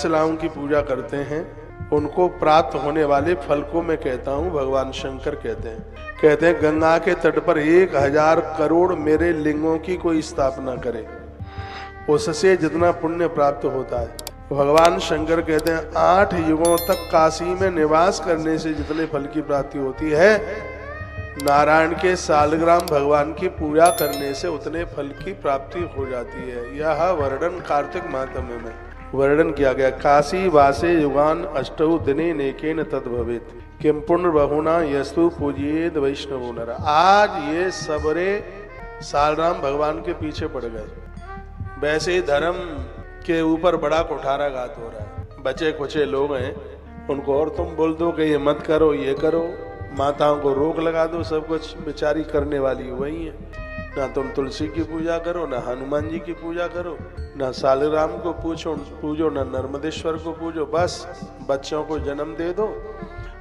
शिलाओं की पूजा करते हैं उनको प्राप्त होने वाले फल को मैं कहता हूँ भगवान शंकर कहते हैं गंगा के तट पर 1000 करोड़ मेरे लिंगों की कोई स्थापना करे, उससे जितना पुण्य प्राप्त होता है। भगवान शंकर कहते हैं 8 युगों तक काशी में निवास करने से जितने फल की प्राप्ति होती है, नारायण के सालग्राम भगवान की पूजा करने से उतने फल की प्राप्ति हो जाती है। यह वर्णन कार्तिक माहात्म्य में वर्णन किया गया। काशी वासे युगान अष्टौ दिने नेकेन तद भवेत किम पुण्य बहुना यस्तु पूजिएद वैष्णवो नर। आज ये सबरे सालग्राम भगवान के पीछे पड़ गए। वैसे ही धर्म के ऊपर बड़ा कुठाराघात हो रहा है। बचे कुचे लोग हैं, उनको और तुम बोल दो कि ये मत करो, ये करो, माताओं को रोक लगा दो, सब कुछ बेचारी करने वाली वही है। ना तुम तुलसी की पूजा करो, ना हनुमान जी की पूजा करो, ना सालग्राम को पूजो, ना नर्मदेश्वर को पूजो। बस बच्चों को जन्म दे दो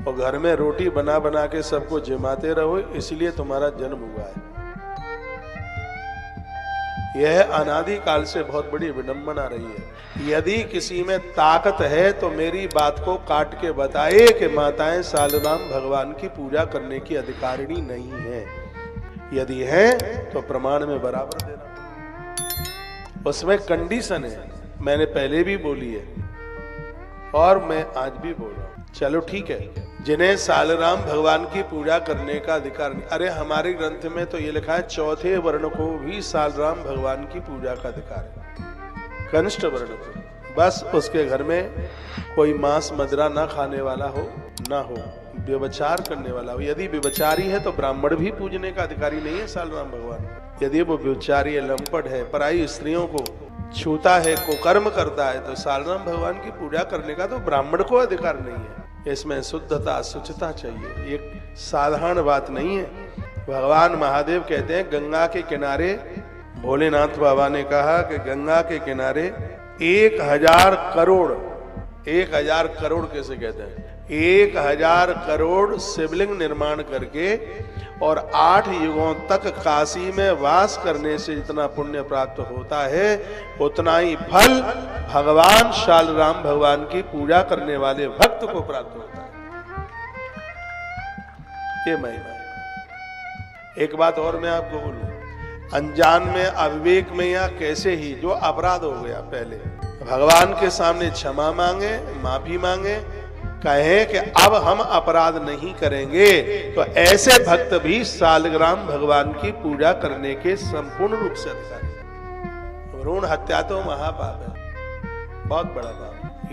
और घर में रोटी बना बना के सबको जिमाते रहो, इसलिए तुम्हारा जन्म हुआ है। यह अनादि काल से बहुत बड़ी विडंबना रही है। यदि किसी में ताकत है तो मेरी बात को काट के बताए कि माताएं सालग्राम भगवान की पूजा करने की अधिकारिणी नहीं है। यदि है तो प्रमाण में बराबर देना। उसमें कंडीशन है, मैंने पहले भी बोली है और मैं आज भी बोल रहा हूं। चलो ठीक है, जिन्हें सालग्राम भगवान की पूजा करने का अधिकार नहीं। अरे हमारे ग्रंथ में तो ये लिखा है चौथे वर्ण को भी सालग्राम भगवान की पूजा का अधिकार है, कनिष्ठ वर्ण को। बस उसके घर में कोई मांस मदिरा ना खाने वाला हो, ना हो व्यभिचार करने वाला हो। यदि व्यभिचारी है तो ब्राह्मण भी पूजने का अधिकारी नहीं है सालग्राम भगवान। यदि वो व्यभिचारी है, लंपट है, पराई स्त्रियों को छूता है, कुकर्म करता है, तो सालग्राम भगवान की पूजा करने का तो ब्राह्मण को अधिकार नहीं है। इसमें शुद्धता शुचिता चाहिए, एक साधारण बात नहीं है। भगवान महादेव कहते हैं गंगा के किनारे, भोलेनाथ बाबा ने कहा कि गंगा के किनारे 1000 करोड़, 1000 करोड़ कैसे कहते हैं, 1000 करोड़ शिवलिंग निर्माण करके और 8 युगों तक काशी में वास करने से जितना पुण्य प्राप्त होता है, उतना ही फल भगवान सालग्राम भगवान की पूजा करने वाले भक्त को प्राप्त होता है। ये महिमा है। एक बात और मैं आपको बोलूं, अनजान में, अविवेक में या कैसे ही जो अपराध हो गया, पहले भगवान के सामने क्षमा मांगे, माफी मांगे, कहे कि अब हम अपराध नहीं करेंगे, तो ऐसे भक्त भी सालग्राम भगवान की पूजा करने के संपूर्ण रूप से अधिकारी। भ्रूण हत्या तो महापाप है, बहुत बड़ा पाप।